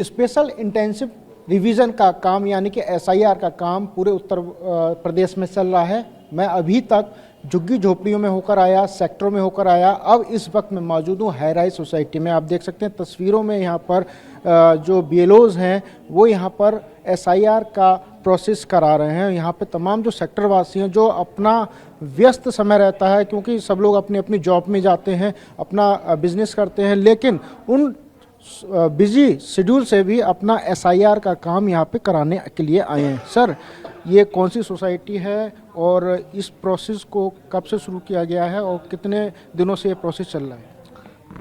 Special intensive revision का काम यानी कि एसआईआर का काम पूरे उत्तर प्रदेश में चल रहा है। मैं अभी तक झुग्गी झोपड़ियों में होकर आया, सेक्टरों में होकर आया, अब इस वक्त मैं मौजूद हूँ हाई राइज सोसाइटी में। आप देख सकते हैं तस्वीरों में यहाँ पर जो बीएलओज हैं वो यहाँ पर एसआईआर का प्रोसेस करा रहे हैं। यहाँ पे तमाम जो सेक्टर वासी हैं जो अपना व्यस्त समय रहता है क्योंकि सब लोग अपनी अपनी जॉब में जाते हैं, अपना बिजनेस करते हैं, लेकिन उन बिजी शेड्यूल से भी अपना एसआईआर का काम यहाँ पे कराने के लिए आए हैं। सर, ये कौन सी सोसाइटी है और इस प्रोसेस को कब से शुरू किया गया है और कितने दिनों से ये प्रोसेस चल रहा है?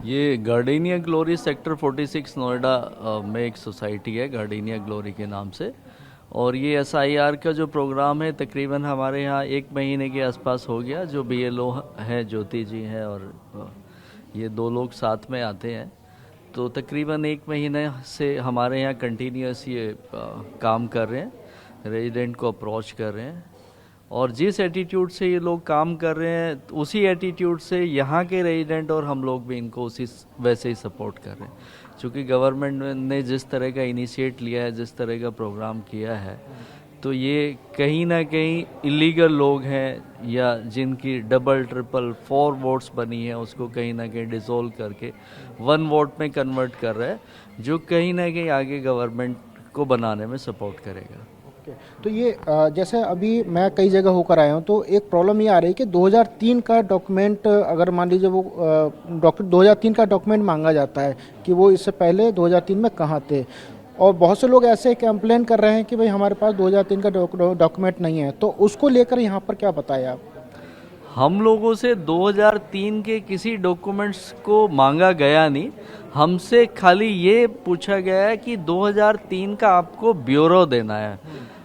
ये गार्डेनिया ग्लोरी सेक्टर 46 नोएडा में एक सोसाइटी है गार्डेनिया ग्लोरी के नाम से, और ये एसआईआर का जो प्रोग्राम है तकरीबन हमारे यहाँ 1 महीने के आसपास हो गया। जो बीएलओ हैं ज्योति जी हैं और ये 2 लोग साथ में आते हैं, तो तकरीबन 1 महीने से हमारे यहाँ कंटिन्यूस ये काम कर रहे हैं, रेजिडेंट को अप्रोच कर रहे हैं, और जिस एटीट्यूड से ये लोग काम कर रहे हैं उसी एटीट्यूड से यहाँ के रेजिडेंट और हम लोग भी इनको उसी वैसे ही सपोर्ट कर रहे हैं। क्योंकि गवर्नमेंट ने जिस तरह का इनिशिएट लिया है, जिस तरह का प्रोग्राम किया है, तो ये कहीं ना कहीं इलीगल लोग हैं या जिनकी डबल ट्रिपल 4 वोट्स बनी है उसको कहीं ना कहीं डिसोल्व करके 1 वोट में कन्वर्ट कर रहा है, जो कहीं ना कहीं आगे गवर्नमेंट को बनाने में सपोर्ट करेगा। तो ये जैसे अभी मैं कई जगह होकर आया हूँ तो एक प्रॉब्लम ये आ रही है कि 2003 का डॉक्यूमेंट, अगर मान लीजिए वो 2003 का डॉक्यूमेंट मांगा जाता है कि वो इससे पहले 2003 में कहाँ थे, और बहुत से लोग ऐसे कंप्लेन कर रहे हैं कि भाई हमारे पास 2003 का डॉक्यूमेंट नहीं है, तो उसको लेकर यहाँ पर क्या बताया आप? हम लोगों से 2003 के किसी डॉक्यूमेंट्स को मांगा गया नहीं, हमसे खाली ये पूछा गया है कि 2003 का आपको ब्यूरो देना है,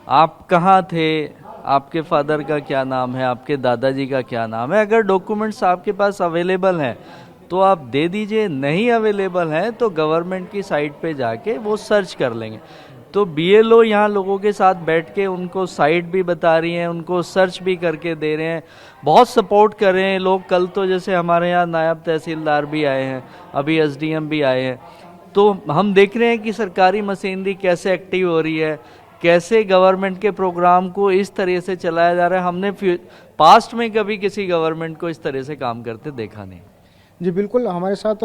आप कहाँ थे, आपके फादर का क्या नाम है, आपके दादाजी का क्या नाम है। अगर डॉक्यूमेंट्स आपके पास अवेलेबल हैं तो आप दे दीजिए, नहीं अवेलेबल हैं तो गवर्नमेंट की साइट पे जाके वो सर्च कर लेंगे। तो बीएलओ यहाँ लोगों के साथ बैठ के उनको साइट भी बता रही हैं, उनको सर्च भी करके दे रहे हैं, बहुत सपोर्ट कर रहे हैं लोग। कल तो जैसे हमारे यहाँ नायब तहसीलदार भी आए हैं, अभी एसडीएम भी आए हैं, तो हम देख रहे हैं कि सरकारी मशीनरी कैसे एक्टिव हो रही है, कैसे गवर्नमेंट के प्रोग्राम को इस तरह से चलाया जा रहा है। हमने पास्ट में कभी किसी गवर्नमेंट को इस तरह से काम करते देखा नहीं। जी बिल्कुल, हमारे साथ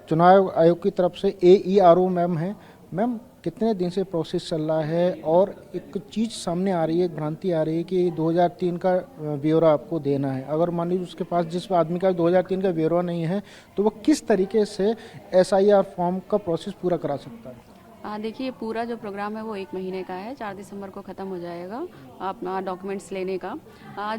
चुनाव आयोग की तरफ से AERO मैम हैं। मैम, कितने दिन से प्रोसेस चल रहा है और एक चीज़ सामने आ रही है, एक भ्रांति आ रही है कि 2003 का ब्यौरा आपको देना है। अगर मान लीजिए उसके पास, जिस आदमी का 2003 का ब्यौरा नहीं है, तो वो किस तरीके से SIR फॉर्म का प्रोसेस पूरा करा सकता है? देखिए, पूरा जो प्रोग्राम है वो 1 महीने का है, 4 दिसंबर को ख़त्म हो जाएगा अपना डॉक्यूमेंट्स लेने का।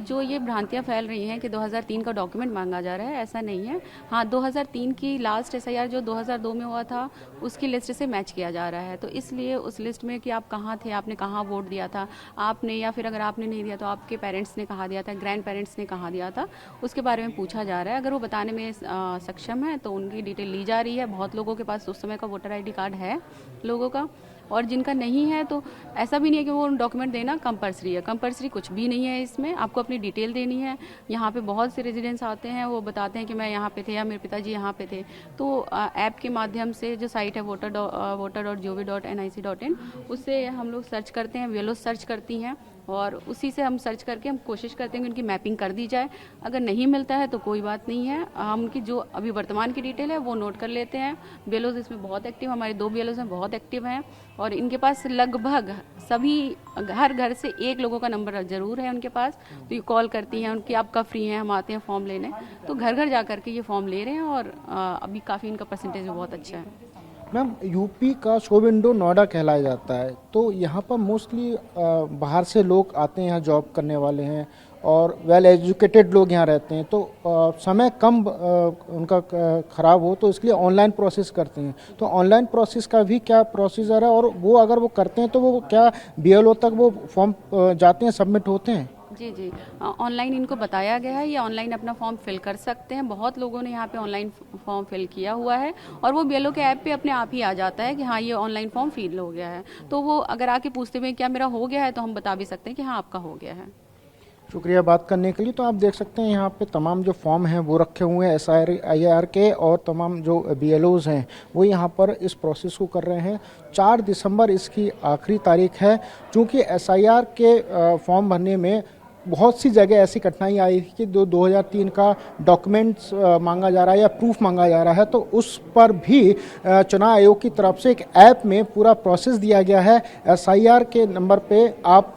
जो ये भ्रांतियाँ फैल रही हैं कि 2003 का डॉक्यूमेंट मांगा जा रहा है, ऐसा नहीं है। हाँ, 2003 की लास्ट SIR जो 2002 में हुआ था उसकी लिस्ट से मैच किया जा रहा है, तो इसलिए उस लिस्ट में कि आप कहाँ थे, आपने कहाँ वोट दिया था आपने, या फिर अगर आपने नहीं दिया तो आपके पेरेंट्स ने कहाँ दिया था, ग्रैंड पेरेंट्स ने कहाँ दिया था, उसके बारे में पूछा जा रहा है। अगर वो बताने में सक्षम है तो उनकी डिटेल ली जा रही है। बहुत लोगों के पास उस समय का वोटर ID कार्ड है लोगों का, और जिनका नहीं है तो ऐसा भी नहीं है कि वो डॉक्यूमेंट देना कंपलसरी है। कंपलसरी कुछ भी नहीं है इसमें, आपको अपनी डिटेल देनी है। यहाँ पे बहुत से रेजिडेंट्स आते हैं, वो बताते हैं कि मैं यहाँ पे थे या मेरे पिताजी यहाँ पे थे, तो ऐप के माध्यम से जो साइट है voter.gov.nic.in, उससे हम लोग सर्च करते हैं, वे लोग सर्च करती हैं, और उसी से हम सर्च करके हम कोशिश करते हैं कि उनकी मैपिंग कर दी जाए। अगर नहीं मिलता है तो कोई बात नहीं है, हम उनकी जो अभी वर्तमान की डिटेल है वो नोट कर लेते हैं। बीएलओज इसमें बहुत एक्टिव, हमारे 2 बीएलओज हैं, बहुत एक्टिव हैं, और इनके पास लगभग सभी हर घर से 1 लोगों का नंबर ज़रूर है उनके पास, तो ये कॉल करती हैं उनकी, आप कब फ्री हैं, हम आते हैं फॉर्म लेने, तो घर घर जा करके ये फॉर्म ले रहे हैं, और अभी काफ़ी इनका परसेंटेज भी बहुत अच्छा है। मैम, यूपी का शो विंडो नोएडा कहलाया जाता है, तो यहाँ पर मोस्टली बाहर से लोग आते हैं, यहाँ जॉब करने वाले हैं और वेल एजुकेटेड लोग यहाँ रहते हैं, तो समय कम उनका ख़राब हो तो इसलिए ऑनलाइन प्रोसेस करते हैं। तो ऑनलाइन प्रोसेस का भी क्या प्रोसीजर है, और वो अगर वो करते हैं तो वो क्या BLO तक वो फॉर्म जाते हैं, सबमिट होते हैं? जी, ऑनलाइन इनको बताया गया है, ये ऑनलाइन अपना फॉर्म फिल कर सकते हैं। बहुत लोगों ने यहाँ पे ऑनलाइन फॉर्म फिल किया हुआ है, और वो BLO के ऐप पे अपने आप ही आ जाता है कि हाँ ये ऑनलाइन फॉर्म फिल हो गया है, तो वो अगर आके पूछते हुए क्या मेरा हो गया है, तो हम बता भी सकते हैं कि हाँ आपका हो गया है। शुक्रिया बात करने के लिए। तो आप देख सकते हैं यहाँ पे तमाम जो फॉर्म हैं वो रखे हुए हैं SIR के, और तमाम जो BLOs हैं वो यहाँ पर इस प्रोसेस को कर रहे हैं। 4 दिसंबर इसकी आखिरी तारीख है। चूँकि SIR के फॉर्म भरने में बहुत सी जगह ऐसी कठिनाई आई थी कि 2003 का डॉक्यूमेंट्स मांगा जा रहा है या प्रूफ मांगा जा रहा है, तो उस पर भी चुनाव आयोग की तरफ से एक ऐप में पूरा प्रोसेस दिया गया है। SIR के नंबर पे आप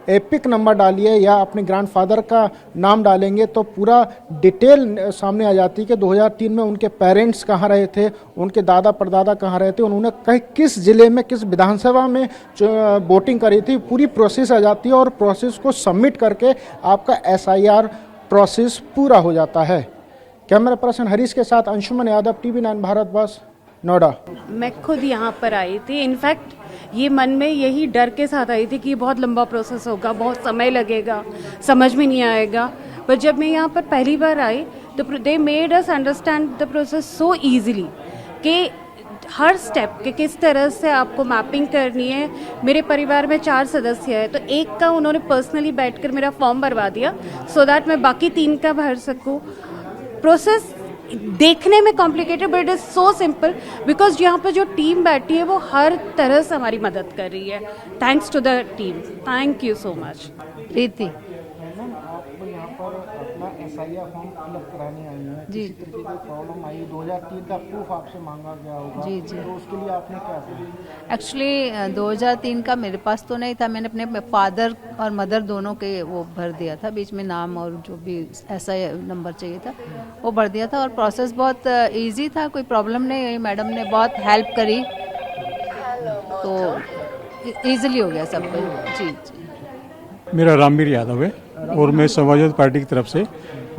एपिक नंबर डालिए या अपने ग्रैंडफादर का नाम डालेंगे तो पूरा डिटेल सामने आ जाती है कि 2003 में उनके पेरेंट्स कहाँ रहे थे, उनके दादा परदादा कहाँ रहे थे, उन्होंने किस ज़िले में किस विधानसभा में वोटिंग करी थी, पूरी प्रोसेस आ जाती है और प्रोसेस को सबमिट करके आपका SIR प्रोसेस पूरा हो जाता है। कैमरा पर्सन हरीश के साथ अंशुमन यादव, TV9 भारतवर्ष, नोएडा। मैं खुद यहाँ पर आई थी। इनफैक्ट ये मन में यही डर के साथ आई थी कि बहुत लंबा प्रोसेस होगा, बहुत समय लगेगा, समझ में नहीं आएगा। पर जब मैं यहाँ पर पहली बार आई तो they made us understand the process so easily कि हर स्टेप के किस तरह से आपको मैपिंग करनी है। मेरे परिवार में 4 सदस्य हैं, तो एक का उन्होंने पर्सनली बैठकर मेरा फॉर्म भरवा दिया सो दैट मैं बाकी 3 का भर सकूँ। प्रोसेस देखने में complicated but it is so simple because यहाँ पर जो टीम बैठी है वो हर तरह से हमारी मदद कर रही है। Thanks to the team, thank you so much. Preeti आप यहाँ पर अपना SIR फॉर्म फिलअप कराने आई हैं, जी। किसी तरीके की प्रॉब्लम आई, 2003 का प्रूफ आपसे मांगा गया होगा, जी, जी। तो उसके लिए आपने क्या किया? एक्चुअली 2003 का मेरे पास तो नहीं था, मैंने अपने फादर और मदर दोनों के वो भर दिया था, बीच में नाम और जो भी ऐसा नंबर चाहिए था वो भर दिया था और प्रोसेस बहुत इजी था, कोई प्रॉब्लम नहीं हुई। मैडम ने बहुत हेल्प करी तो इजीली हो गया सब कुछ। जी जी। मेरा रामवीर यादव है और मैं समाजवादी पार्टी की तरफ से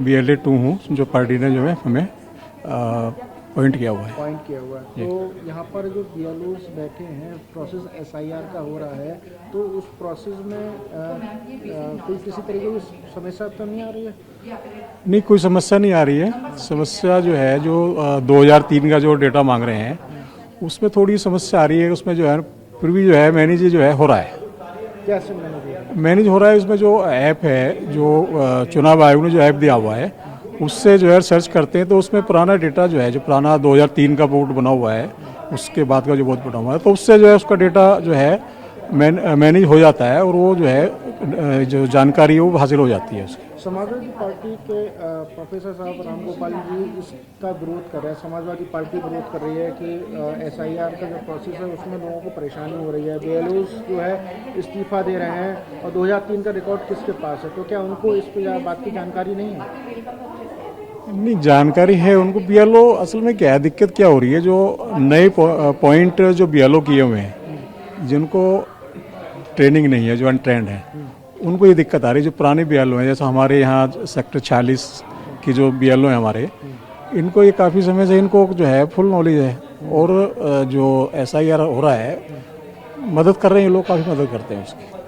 BLA 2 हूँ, जो पार्टी ने जो है हमें अपॉइंट किया हुआ है। पॉइंट किया हुआ है। तो यहाँ पर जो BLOs बैठे हैं, प्रोसेस SIR का हो रहा है, तो उस प्रोसेस में कोई किसी तरीके की समस्या तो नहीं आ रही है? नहीं, कोई समस्या नहीं आ रही है। समस्या जो है जो 2003 का जो डेटा मांग रहे हैं उसमें थोड़ी समस्या आ रही है। उसमें जो है फिर भी जो है मैनेज जो है हो रहा है। कैसे मैनेज हो रहा है? उसमें जो ऐप है, जो चुनाव आयोग ने जो ऐप दिया हुआ है उससे जो है सर्च करते हैं तो उसमें पुराना डेटा जो है, जो पुराना 2003 का बोर्ड बना हुआ है उसके बाद का जो बोर्ड बना हुआ है, तो उससे जो है उसका डेटा जो है मैनेज हो जाता है और वो जो है जो जानकारी है वो हासिल हो जाती है उसकी। समाजवादी पार्टी के प्रोफेसर साहब रामगोपाल जी इसका विरोध कर रहे हैं, समाजवादी पार्टी विरोध कर रही है कि SIR का जो प्रोसेस है उसमें लोगों को परेशानी हो रही है, BLOs जो है इस्तीफा दे रहे हैं और 2003 का रिकॉर्ड किसके पास है, तो क्या उनको इस पर बात की जानकारी नहीं है? नहीं, जानकारी है उनको। BLO असल में क्या है, दिक्कत क्या हो रही है, जो नए पॉइंट जो BLO किए हुए हैं जिनको ट्रेनिंग नहीं है, जो अनट्रेंड है, उनको ये दिक्कत आ रही है। जो पुराने BLO हैं, जैसे हमारे यहाँ सेक्टर 46 की जो BLO हैं हमारे, इनको ये काफ़ी समय से इनको जो है फुल नॉलेज है और जो SIR हो रहा है मदद कर रहे हैं, ये लोग काफ़ी मदद करते हैं उसकी।